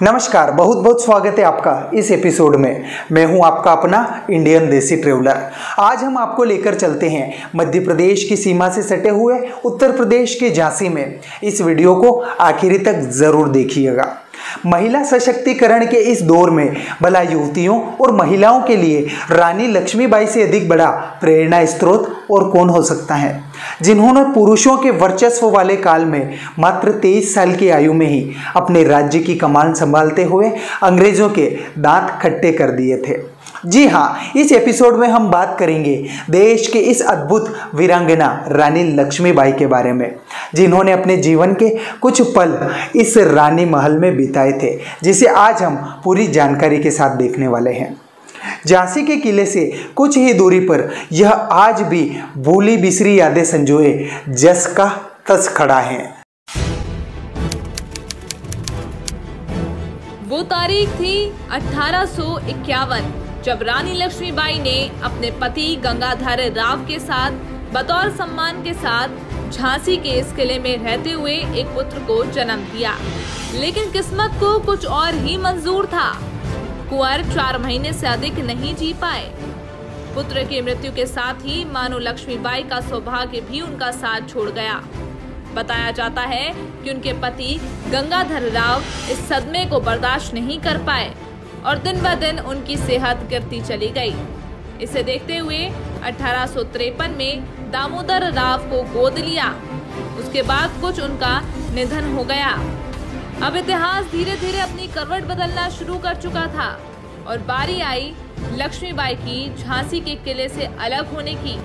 नमस्कार, बहुत बहुत स्वागत है आपका इस एपिसोड में। मैं हूं आपका अपना इंडियन देसी ट्रेवलर। आज हम आपको लेकर चलते हैं मध्य प्रदेश की सीमा से सटे हुए उत्तर प्रदेश के झांसी में। इस वीडियो को आखिरी तक जरूर देखिएगा। महिला सशक्तिकरण के इस दौर में भला युवतियों और महिलाओं के लिए रानी लक्ष्मीबाई से अधिक बड़ा प्रेरणा स्रोत और कौन हो सकता है, जिन्होंने पुरुषों के वर्चस्व वाले काल में मात्र 23 साल की आयु में ही अपने राज्य की कमान संभालते हुए अंग्रेजों के दांत खट्टे कर दिए थे। जी हाँ, इस एपिसोड में हम बात करेंगे देश के इस अद्भुत वीरांगना रानी लक्ष्मीबाई के बारे में, जिन्होंने अपने जीवन के कुछ पल इस रानी महल में बिताए थे, जिसे आज हम पूरी जानकारी के साथ देखने वाले हैं। झांसी के किले से कुछ ही दूरी पर यह आज भी भूली बिसरी यादें संजोए जस का तस खड़ा है। वो तारीख थी 1851, जब रानी लक्ष्मीबाई ने अपने पति गंगाधर राव के साथ बतौर सम्मान के साथ झांसी के इस किले में रहते हुए एक पुत्र को जन्म दिया। लेकिन किस्मत को कुछ और ही मंजूर था। कुंवर 4 महीने से अधिक नहीं जी पाए। पुत्र की मृत्यु के साथ ही मानो लक्ष्मीबाई का सौभाग्य भी उनका साथ छोड़ गया। बताया जाता है कि उनके पति गंगाधर राव इस सदमे को बर्दाश्त नहीं कर पाए और दिन ब दिन उनकी सेहत गिरती चली गई। इसे देखते हुए 1853 में दामोदर राव को गोद लिया। उसके बाद कुछ उनका निधन हो गया। अब इतिहास धीरे धीरे अपनी करवट बदलना शुरू कर चुका था और बारी आई लक्ष्मीबाई की झांसी के किले से अलग होने की।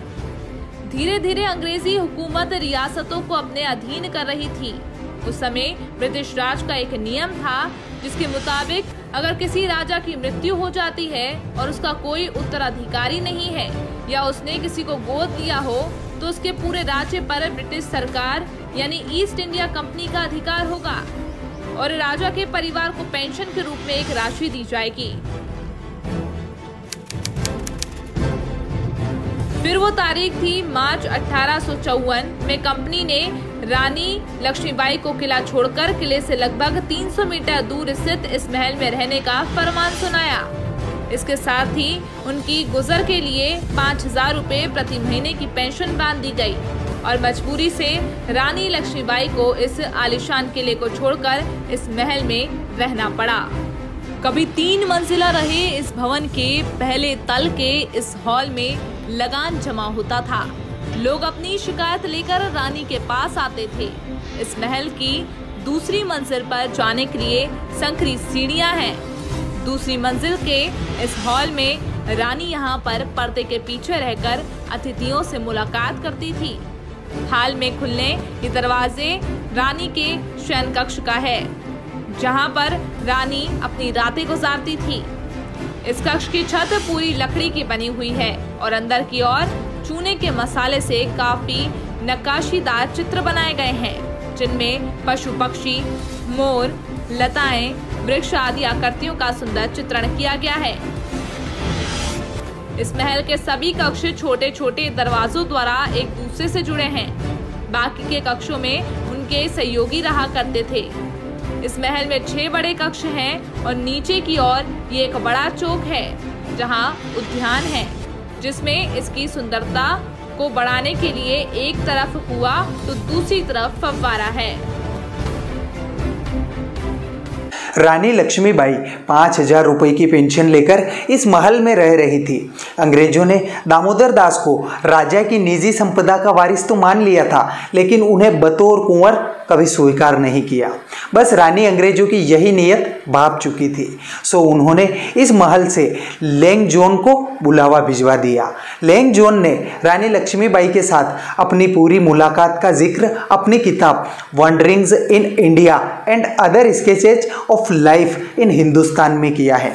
धीरे धीरे अंग्रेजी हुकूमत रियासतों को अपने अधीन कर रही थी। उस समय ब्रिटिश राज का एक नियम था, जिसके मुताबिक अगर किसी राजा की मृत्यु हो जाती है और उसका कोई उत्तराधिकारी नहीं है या उसने किसी को गोद लिया हो, तो उसके पूरे राज्य पर ब्रिटिश सरकार यानी ईस्ट इंडिया कंपनी का अधिकार होगा और राजा के परिवार को पेंशन के रूप में एक राशि दी जाएगी। फिर वो तारीख थी मार्च 1854 में कंपनी ने रानी लक्ष्मीबाई को किला छोड़कर किले से लगभग 300 मीटर दूर स्थित इस महल में रहने का फरमान सुनाया। इसके साथ ही उनकी गुजर के लिए 5000 रुपए प्रति महीने की पेंशन बांध दी गई और मजबूरी से रानी लक्ष्मीबाई को इस आलीशान किले को छोड़कर इस महल में रहना पड़ा। कभी 3 मंजिला रहे इस भवन के पहले तल के इस हॉल में लगान जमा होता था। लोग अपनी शिकायत लेकर रानी के पास आते थे। इस महल की दूसरी मंजिल पर जाने के लिए संकरी सीढ़ियां हैं। दूसरी मंजिल के इस हॉल में रानी यहां पर पर्दे के पीछे रहकर अतिथियों से मुलाकात करती थी। हाल में खुलने ये दरवाजे रानी के शयन कक्ष का है, जहां पर रानी अपनी रातें गुजारती थी। इस कक्ष की छत पूरी लकड़ी की बनी हुई है और अंदर की ओर चूने के मसाले से काफी नक्काशीदार चित्र बनाए गए हैं, जिनमें पशु पक्षी, मोर, लताएं, वृक्ष आदि आकृतियों का सुंदर चित्रण किया गया है। इस महल के सभी कक्ष छोटे छोटे दरवाजों द्वारा एक दूसरे से जुड़े हैं। बाकी के कक्षों में उनके सहयोगी रहा करते थे। इस महल में 6 बड़े कक्ष हैं और नीचे की ओर ये एक बड़ा चौक है, जहां उद्यान है, जिसमें इसकी सुंदरता को बढ़ाने के लिए एक तरफ कुआं तो दूसरी तरफ फव्वारा है। रानी लक्ष्मीबाई 5000 रुपये की पेंशन लेकर इस महल में रह रही थी। अंग्रेजों ने दामोदर दास को राजा की निजी संपदा का वारिस तो मान लिया था, लेकिन उन्हें बतौर कुंवर कभी स्वीकार नहीं किया। बस रानी अंग्रेजों की यही नीयत भाप चुकी थी, सो उन्होंने इस महल से लेंग जॉन को बुलावा भिजवा दिया। लेंग जॉन ने रानी लक्ष्मीबाई के साथ अपनी पूरी मुलाकात का जिक्र अपनी किताब wanderings in India and other sketches of life in Hindustan में किया है।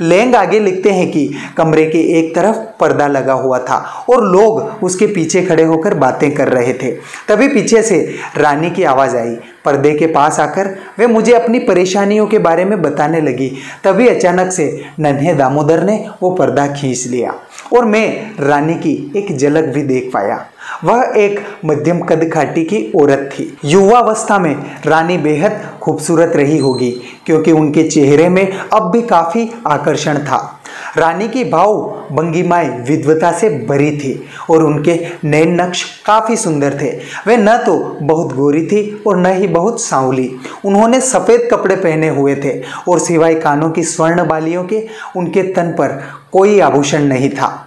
लेंग आगे लिखते हैं कि कमरे के एक तरफ पर्दा लगा हुआ था और लोग उसके पीछे खड़े होकर बातें कर रहे थे। तभी पीछे से रानी की आवाज़ आई। पर्दे के पास आकर वे मुझे अपनी परेशानियों के बारे में बताने लगी। तभी अचानक से नन्हे दामोदर ने वो पर्दा खींच लिया और मैं रानी की एक झलक भी देख पाया। वह एक मध्यम कद काठी की औरत थी। युवावस्था में रानी बेहद खूबसूरत रही होगी क्योंकि उनके चेहरे में अब भी काफ़ी आकर्षण था। रानी की भाव भंगिमाएं विद्वता से भरी थी और उनके नैन नक्श काफ़ी सुंदर थे। वे न तो बहुत गोरी थी और न ही बहुत सांवली। उन्होंने सफ़ेद कपड़े पहने हुए थे और सिवाय कानों की स्वर्ण बालियों के उनके तन पर कोई आभूषण नहीं था।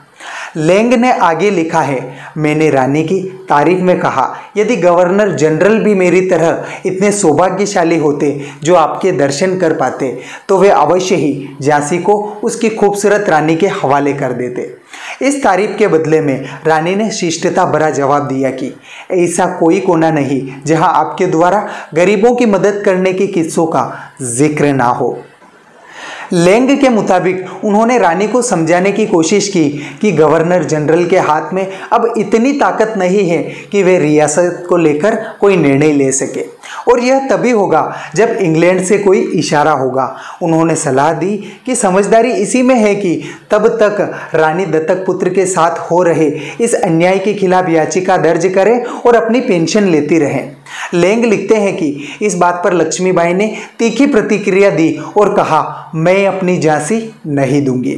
लेंग ने आगे लिखा है, मैंने रानी की तारीफ में कहा, यदि गवर्नर जनरल भी मेरी तरह इतने सौभाग्यशाली होते जो आपके दर्शन कर पाते तो वे अवश्य ही झांसी को उसकी खूबसूरत रानी के हवाले कर देते। इस तारीफ के बदले में रानी ने शिष्टता भरा जवाब दिया कि ऐसा कोई कोना नहीं जहां आपके द्वारा गरीबों की मदद करने के किस्सों का जिक्र ना हो। लेंग के मुताबिक उन्होंने रानी को समझाने की कोशिश की कि गवर्नर जनरल के हाथ में अब इतनी ताकत नहीं है कि वे रियासत को लेकर कोई निर्णय ले सके और यह तभी होगा जब इंग्लैंड से कोई इशारा होगा। उन्होंने सलाह दी कि समझदारी इसी में है कि तब तक रानी दत्तक पुत्र के साथ हो रहे इस अन्याय के खिलाफ याचिका दर्ज करें और अपनी पेंशन लेती रहें। लेंग लिखते हैं कि इस बात पर लक्ष्मीबाई ने तीखी प्रतिक्रिया दी और कहा, मैं अपनी झांसी नहीं दूंगी।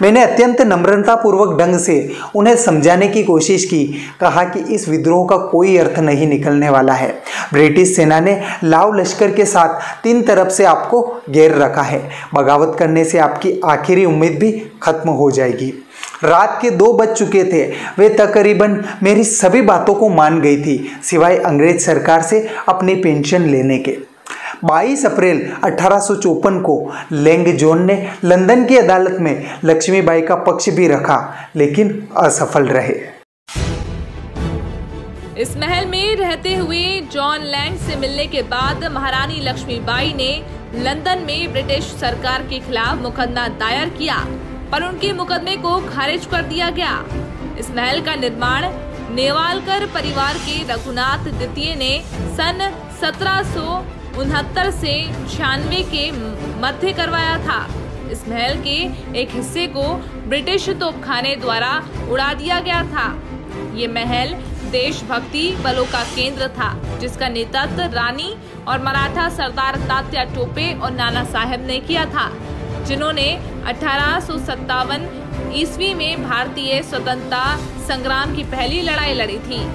मैंने अत्यंत नम्रतापूर्वक ढंग से उन्हें समझाने की कोशिश की। कहा कि इस विद्रोह का कोई अर्थ नहीं निकलने वाला है। ब्रिटिश सेना ने लाव लश्कर के साथ 3 तरफ से आपको घेर रखा है। बगावत करने से आपकी आखिरी उम्मीद भी खत्म हो जाएगी। रात के 2 बज चुके थे। वे तकरीबन मेरी सभी बातों को मान गई थी सिवाय अंग्रेज सरकार से अपनी पेंशन लेने के। 22 अप्रैल 1854 को लेंग जॉन ने लंदन की अदालत में लक्ष्मीबाई का पक्ष भी रखा लेकिन असफल रहे। इस महल में रहते हुए जॉन लैंग से मिलने के बाद महारानी लक्ष्मीबाई ने लंदन में ब्रिटिश सरकार के खिलाफ मुकदमा दायर किया पर उनके मुकदमे को खारिज कर दिया गया। इस महल का निर्माण नेवालकर परिवार के रघुनाथ द्वितीय ने सन 1769 से 96 के मध्य करवाया था। इस महल के एक हिस्से को ब्रिटिश तोपखाने द्वारा उड़ा दिया गया था। ये महल देशभक्ति बलों का केंद्र था जिसका नेतृत्व रानी और मराठा सरदार तात्या टोपे और नाना साहेब ने किया था, जिन्होंने 1857 ईस्वी में भारतीय स्वतंत्रता संग्राम की पहली लड़ाई लड़ी थी।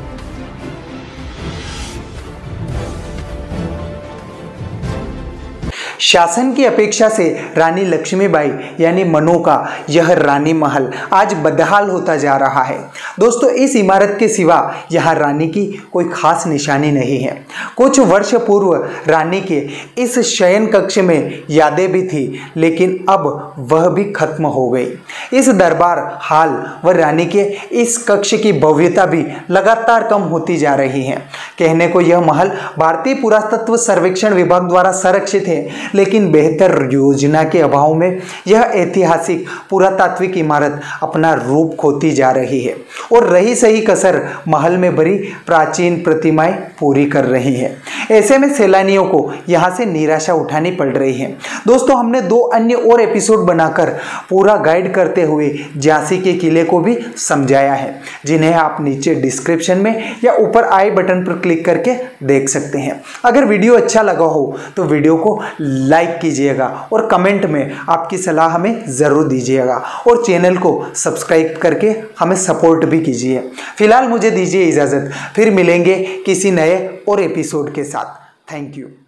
शासन की अपेक्षा से रानी लक्ष्मीबाई यानी मनु का यह रानी महल आज बदहाल होता जा रहा है। दोस्तों, इस इमारत के सिवा यहाँ रानी की कोई खास निशानी नहीं है। कुछ वर्ष पूर्व रानी के इस शयन कक्ष में यादें भी थी लेकिन अब वह भी खत्म हो गई। इस दरबार हाल व रानी के इस कक्ष की भव्यता भी लगातार कम होती जा रही है। कहने को यह महल भारतीय पुरातत्व सर्वेक्षण विभाग द्वारा संरक्षित है लेकिन बेहतर योजना के अभाव में यह ऐतिहासिक पुरातात्विक इमारत अपना रूप खोती जा रही है और रही सही कसर महल में भरी प्राचीन प्रतिमाएं पूरी कर रही है। ऐसे में सैलानियों को यहाँ से निराशा उठानी पड़ रही है। दोस्तों, हमने 2 अन्य और एपिसोड बनाकर पूरा गाइड करते हुए झांसी के किले को भी समझाया है, जिन्हें आप नीचे डिस्क्रिप्शन में या ऊपर आई बटन पर क्लिक करके देख सकते हैं। अगर वीडियो अच्छा लगा हो तो वीडियो को लाइक कीजिएगा और कमेंट में आपकी सलाह हमें ज़रूर दीजिएगा और चैनल को सब्सक्राइब करके हमें सपोर्ट भी कीजिए। फिलहाल मुझे दीजिए इजाज़त, फिर मिलेंगे किसी नए और एपिसोड के साथ। Thank you.